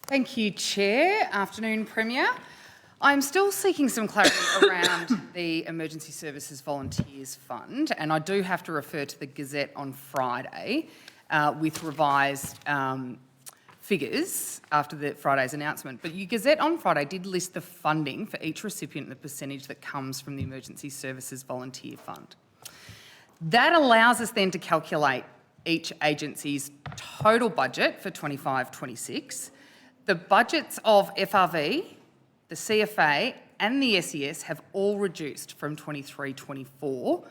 Thank you, Chair. Afternoon, Premier. I'm still seeking some clarity around the Emergency Services Volunteers Fund, and I do have to refer to the Gazette on Friday with revised figures after Friday's announcement. But your Gazette on Friday did list the funding for each recipient and the percentage that comes from the Emergency Services Volunteer Fund. That allows us then to calculate each agency's total budget for 25-26. The budgets of FRV, the CFA and the SES have all reduced from 23-24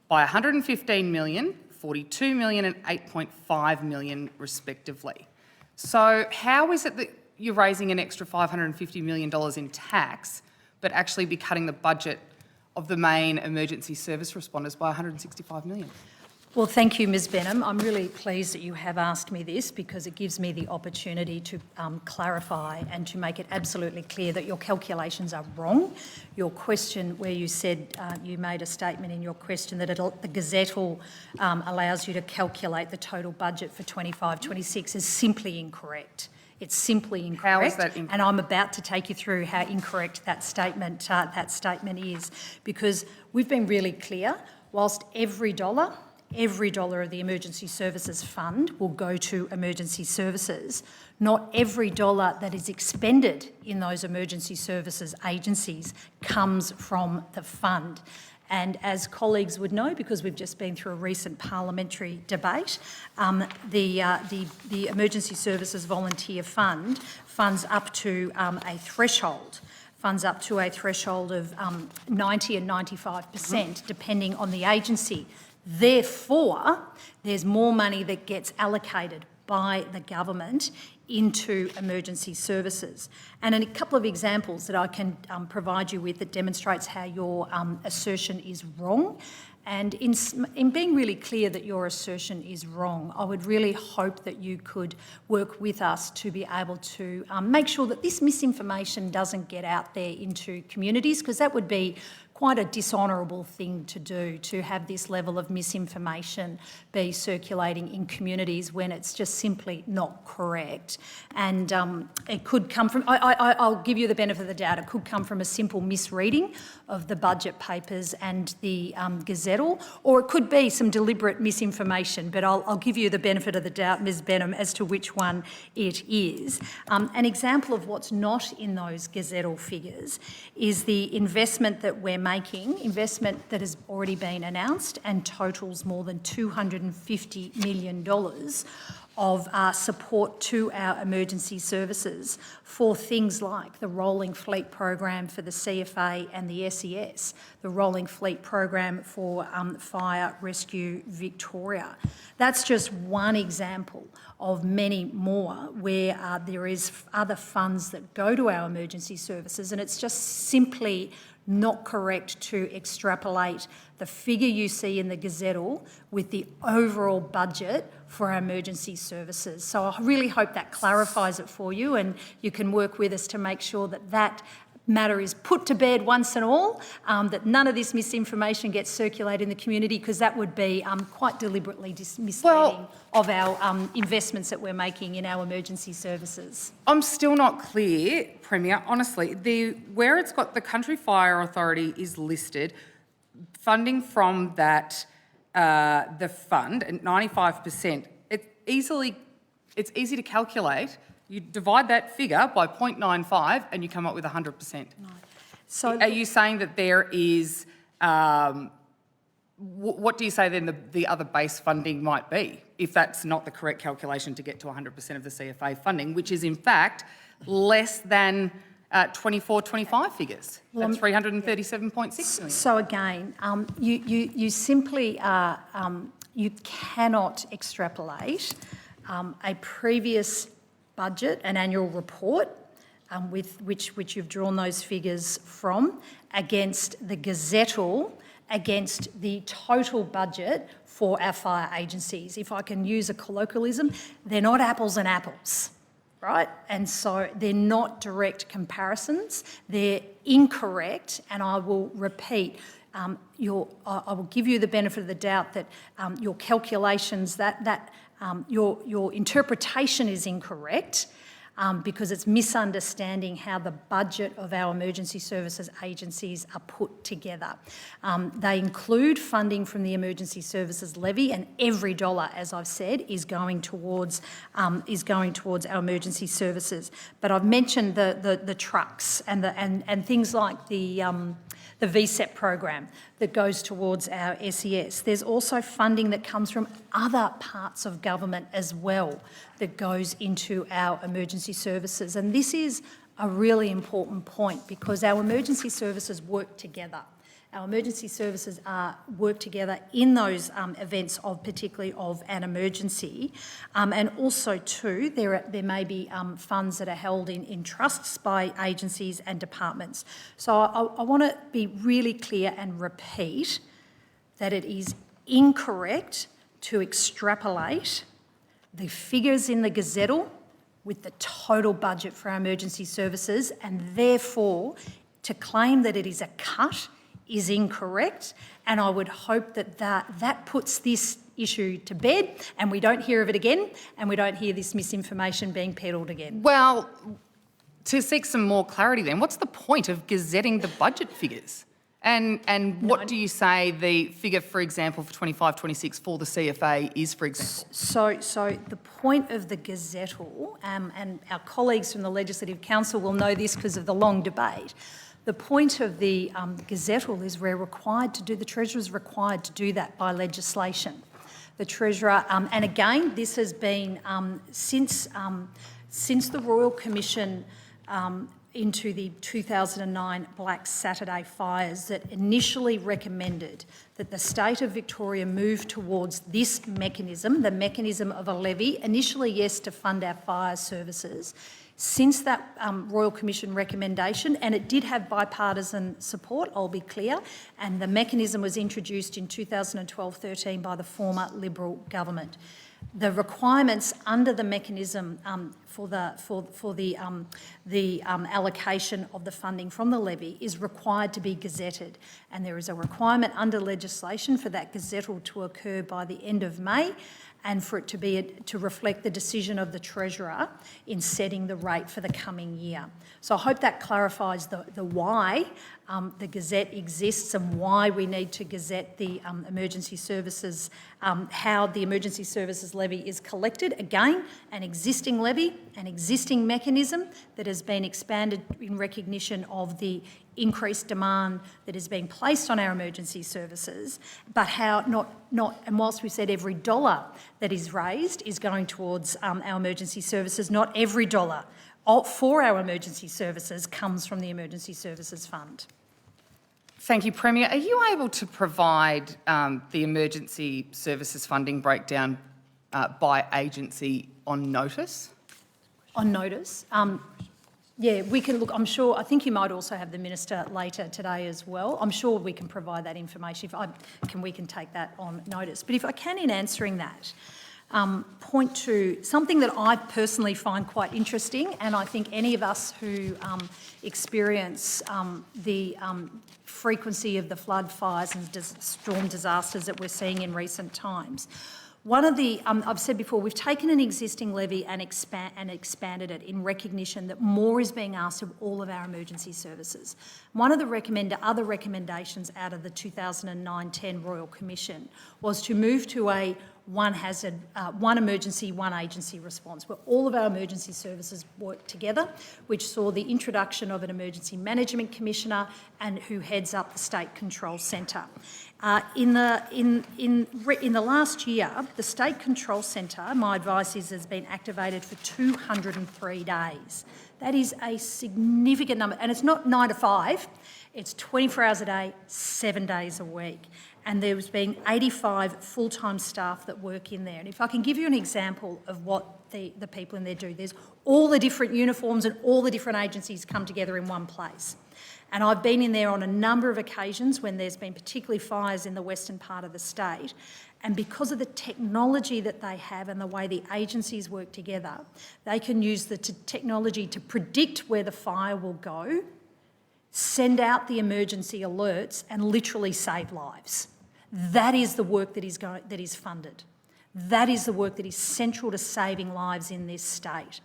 by 115 million, 42 million and 8.5 million respectively. So how is it that you're raising an extra $550 million in tax but actually be cutting the budget of the main emergency service responders by 165 million? Well, thank you, Ms Benham. I'm really pleased that you have asked me this because it gives me the opportunity to clarify and to make it absolutely clear that your calculations are wrong. Your question where you said, you made a statement in your question that the Gazette allows you to calculate the total budget for 25-26 is simply incorrect. It's simply incorrect. How is that incorrect? And I'm about to take you through how incorrect that statement is, because we've been really clear. Whilst every dollar of the Emergency Services Fund will go to emergency services, not every dollar that is expended in those emergency services agencies comes from the fund. And as colleagues would know, because we've just been through a recent parliamentary debate, the Emergency Services Volunteer Fund funds up to a threshold. Funds up to a threshold of 90 and 95%, depending on the agency. Therefore, there's more money that gets allocated by the government into emergency services. And a couple of examples that I can provide you with that demonstrates how your assertion is wrong. And in being really clear that your assertion is wrong, I would really hope that you could work with us to be able to make sure that this misinformation doesn't get out there into communities, because that would be quite a dishonourable thing to do, to have this level of misinformation be circulating in communities when it's just simply not correct. And it could come from, I'll give you the benefit of the doubt, it could come from a simple misreading of the budget papers and the Gazette, or it could be some deliberate misinformation, but I'll give you the benefit of the doubt, Ms Benham, as to which one it is. An example of what's not in those Gazette figures is the investment that we're making, investment that has already been announced and totals more than $250 million of support to our emergency services for things like the rolling fleet program for the CFA and the SES, the rolling fleet program for Fire Rescue Victoria. That's just one example of many more where there is other funds that go to our emergency services, and it's just simply not correct to extrapolate the figure you see in the Gazette with the overall budget for our emergency services. So I really hope that clarifies it for you, and you can work with us to make sure that that matter is put to bed once and all, that none of this misinformation gets circulated in the community, because that would be quite deliberately misleading of our investments that we're making in our emergency services. I'm still not clear, Premier, honestly. Where it's got the Country Fire Authority is listed, funding from that, the fund at 95%, it's easy to calculate. You divide that figure by 0.95 and you come up with 100%. Right. So are you saying that there is, what do you say then the other base funding might be, if that's not the correct calculation to get to 100% of the CFA funding, which is in fact less than 24-25 figures, at 337.6 million? So again, you simply you cannot extrapolate a previous budget, an annual report, with which you've drawn those figures from, against the Gazette, against the total budget for our fire agencies. If I can use a colloquialism, they're not apples and apples, right? And so they're not direct comparisons. They're incorrect, and I will repeat, I will give you the benefit of the doubt that your calculations, your interpretation is incorrect. because it's misunderstanding how the budget of our emergency services agencies are put together. They include funding from the Emergency Services Levy, and every dollar, as I've said, is going towards our emergency services. But I've mentioned the trucks and things like the VSEP program that goes towards our SES. There's also funding that comes from other parts of government as well that goes into our emergency services. And this is a really important point because our emergency services work together. Our emergency services work together in those events particularly of an emergency. And also too, there may be funds that are held in trusts by agencies and departments. So I want to be really clear and repeat that it is incorrect to extrapolate the figures in the Gazettal with the total budget for our emergency services, and therefore to claim that it is a cut is incorrect, and I would hope that puts this issue to bed and we don't hear of it again and we don't hear this misinformation being peddled again. Well, to seek some more clarity then, what's the point of gazetting the budget figures? And what do you say the figure, for example, for 25-26 for the CFA is, for example? So the point of the Gazettal, and our colleagues from the Legislative Council will know this because of the long debate, the point of the Gazettal is the Treasurer is required to do that by legislation. The Treasurer, and again, this has been since the Royal Commission into the 2009 Black Saturday fires that initially recommended that the state of Victoria move towards this mechanism, the mechanism of a levy, initially, yes, to fund our fire services. Since that Royal Commission recommendation, and it did have bipartisan support, I'll be clear, and the mechanism was introduced in 2012-13 by the former Liberal government. The requirements under the mechanism for the allocation of the funding from the levy is required to be gazetted, and there is a requirement under legislation for that gazettal to occur by the end of May, and for it to reflect the decision of the Treasurer in setting the rate for the coming year. So I hope that clarifies the why the Gazette exists and why we need to gazette the emergency services, how the emergency services levy is collected. Again, an existing levy, an existing mechanism that has been expanded in recognition of the increased demand that is being placed on our emergency services, but how and whilst we said every dollar that is raised is going towards our emergency services, not every dollar for our emergency services comes from the Emergency Services Fund. Thank you, Premier. Are you able to provide the emergency services funding breakdown by agency on notice? On notice? Yeah, we can look. I think you might also have the Minister later today as well. I'm sure we can provide that information. We can take that on notice. But if I can, in answering that, point to something that I personally find quite interesting, and I think any of us who experience the frequency of the flood, fires and storm disasters that we're seeing in recent times. One of the, I've said before, we've taken an existing levy and expanded it in recognition that more is being asked of all of our emergency services. One of the other recommendations out of the 2009-10 Royal Commission was to move to a one hazard, one emergency, one agency response, where all of our emergency services work together, which saw the introduction of an emergency management commissioner and who heads up the State Control Centre. In the last year, the State Control Centre, my advice is, has been activated for 203 days. That is a significant number, and it's not 9 to 5, it's 24 hours a day, 7 days a week. And there's been 85 full-time staff that work in there. And if I can give you an example of what the people in there do, there's all the different uniforms and all the different agencies come together in one place. And I've been in there on a number of occasions when there's been particularly fires in the western part of the state. And because of the technology that they have and the way the agencies work together, they can use the technology to predict where the fire will go, send out the emergency alerts and literally save lives. That is the work that is funded. That is the work that is central to saving lives in this state.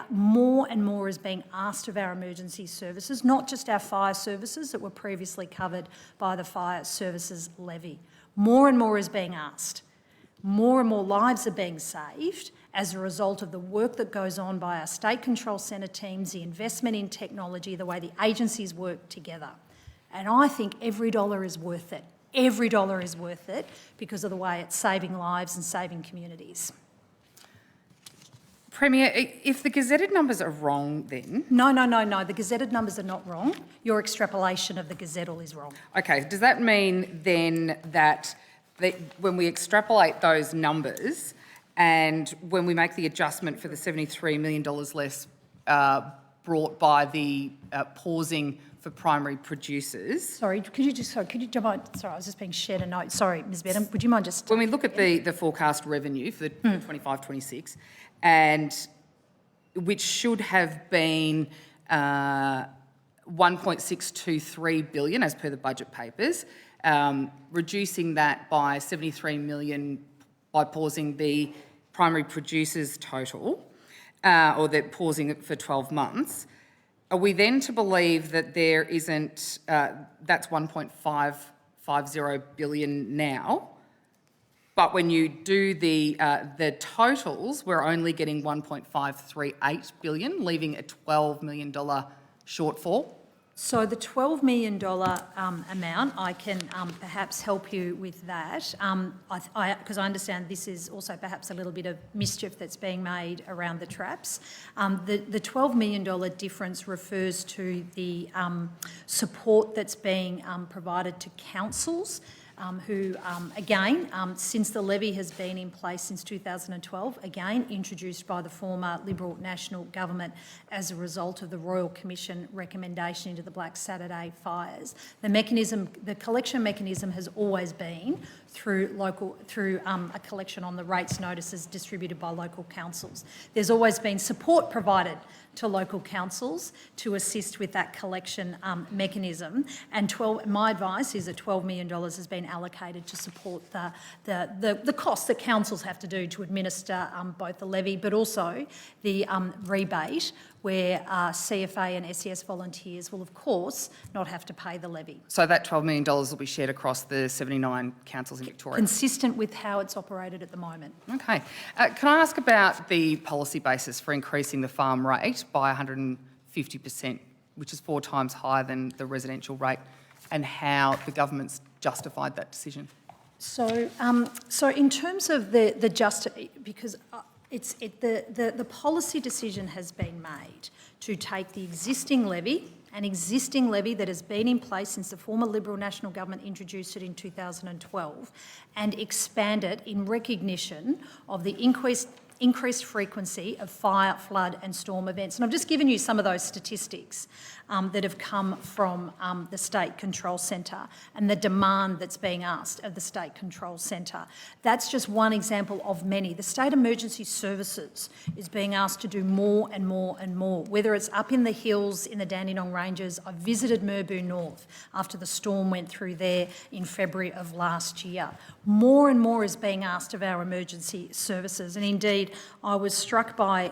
More and more is being asked of our emergency services, not just our fire services that were previously covered by the fire services levy. More and more is being asked. More and more lives are being saved as a result of the work that goes on by our state control centre teams, the investment in technology, the way the agencies work together. And I think every dollar is worth it. Every dollar is worth it because of the way it's saving lives and saving communities. Premier, if the gazetted numbers are wrong then... No. The gazetted numbers are not wrong. Your extrapolation of the gazettal is wrong. Okay, does that mean then that when we extrapolate those numbers and when we make the adjustment for the $73 million less brought by the pausing for primary producers... Could you jump on? Sorry, I was just being shared a note. Sorry, Ms Benham, would you mind just... When we look at the forecast revenue for 25-26, and which should have been 1.623 billion as per the budget papers, reducing that by 73 million by pausing the primary producers total, or they're pausing it for 12 months. Are we then to believe that there isn't, that's 1.550 billion now, but when you do the totals, we're only getting 1.538 billion, leaving a $12 million shortfall? So the $12 million amount, I can perhaps help you with that, because I understand this is also perhaps a little bit of mischief that's being made around the traps. The $12 million difference refers to the support that's being provided to councils who, again, since the levy has been in place since 2012, again, introduced by the former Liberal National Government as a result of the Royal Commission recommendation into the Black Saturday fires. The collection mechanism has always been through a collection on the rates notices distributed by local councils. There's always been support provided to local councils to assist with that collection mechanism, and my advice is that $12 million has been allocated to support the costs that councils have to do to administer both the levy but also the rebate, where CFA and SES volunteers will, of course, not have to pay the levy. So that $12 million will be shared across the 79 councils in Victoria? Consistent with how it's operated at the moment. Okay. Can I ask about the policy basis for increasing the farm rate by 150%, which is 4 times higher than the residential rate, and how the government's justified that decision? So in terms of because the policy decision has been made to take the existing levy, an existing levy that has been in place since the former Liberal National Government introduced it in 2012, and expand it in recognition of the increased frequency of fire, flood and storm events. And I've just given you some of those statistics that have come from the State Control Centre and the demand that's being asked of the State Control Centre. That's just one example of many. The State Emergency Services is being asked to do more and more and more, whether it's up in the hills in the Dandenong Ranges. I visited Merbau North after the storm went through there in February of last year. More and more is being asked of our emergency services, and indeed I was struck by,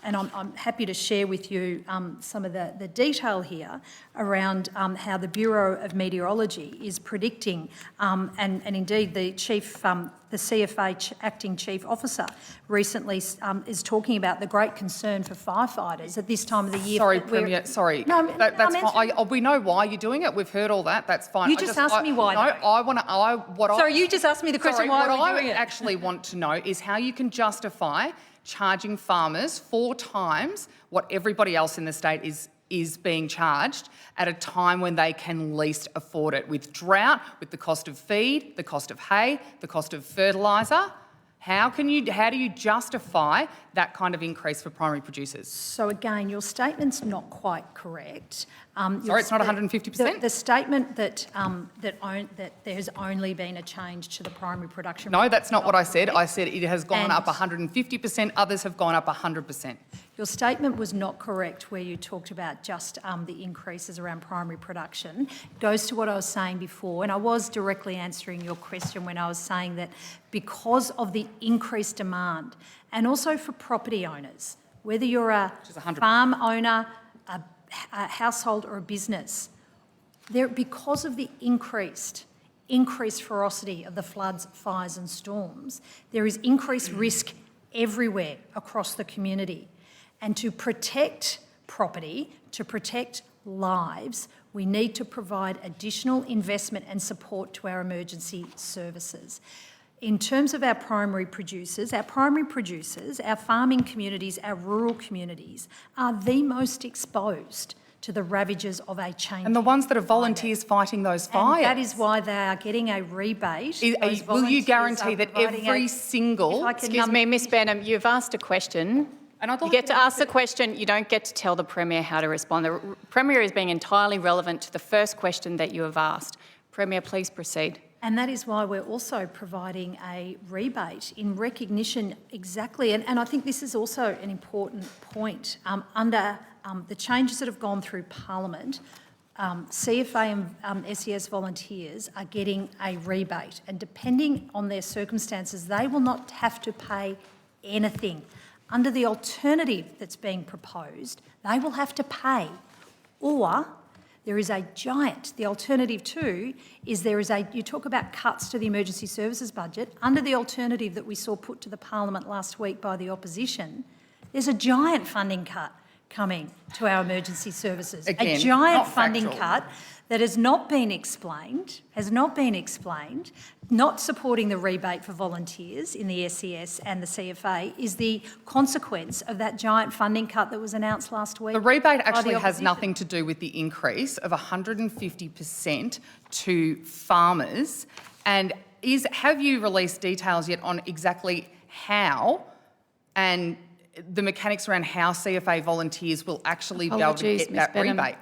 and I'm happy to share with you some of the detail here around how the Bureau of Meteorology is predicting, and indeed the chief, the CFA acting chief officer recently is talking about the great concern for firefighters at this time of the year. Sorry, Premier, sorry. No, that's fine. We know why you're doing it. We've heard all that. That's fine. You just asked me why. No, you just asked me the question, why are we doing it? What I actually want to know is how you can justify charging farmers 4 times what everybody else in the state is being charged at a time when they can least afford it, with drought, with the cost of feed, the cost of hay, the cost of fertiliser. How do you justify that kind of increase for primary producers? So again, your statement's not quite correct. Sorry, it's not 150%? The statement that there's only been a change to the primary production... No, that's not what I said. I said it has gone up 150%, others have gone up 100%. Your statement was not correct where you talked about just the increases around primary production. It goes to what I was saying before, and I was directly answering your question when I was saying that because of the increased demand, and also for property owners, whether you're a is 100%. farm owner, a household or a business, because of the increased ferocity of the floods, fires and storms, there is increased risk everywhere across the community. And to protect property, to protect lives, we need to provide additional investment and support to our emergency services. In terms of our primary producers, our farming communities, our rural communities are the most exposed to the ravages of a change. And the ones that are volunteers fighting those fires. And that is why they are getting a rebate. Will you guarantee that every single... Excuse me, Ms Benham, you've asked a question. And I'd like You get to ask the question, you don't get to tell the Premier how to respond. The Premier is being entirely relevant to the first question that you have asked. Premier, please proceed. And that is why we're also providing a rebate in recognition exactly, and I think this is also an important point, under the changes that have gone through Parliament, CFA and SES volunteers are getting a rebate, and depending on their circumstances, they will not have to pay anything. Under the alternative that's being proposed, they will have to pay, or there is a giant, the alternative too, is you talk about cuts to the emergency services budget. Under the alternative that we saw put to the Parliament last week by the opposition, there's a giant funding cut coming to our emergency services. Again, a giant not funding factual. cut that has not been explained, not supporting the rebate for volunteers in the SES and the CFA is the consequence of that giant funding cut that was announced last week. The rebate by actually the has opposition. nothing to do with the increase of 150% to farmers. And have you released details yet on exactly how and the mechanics around how CFA volunteers will actually be able to Apologies, get Ms that Benham. rebate?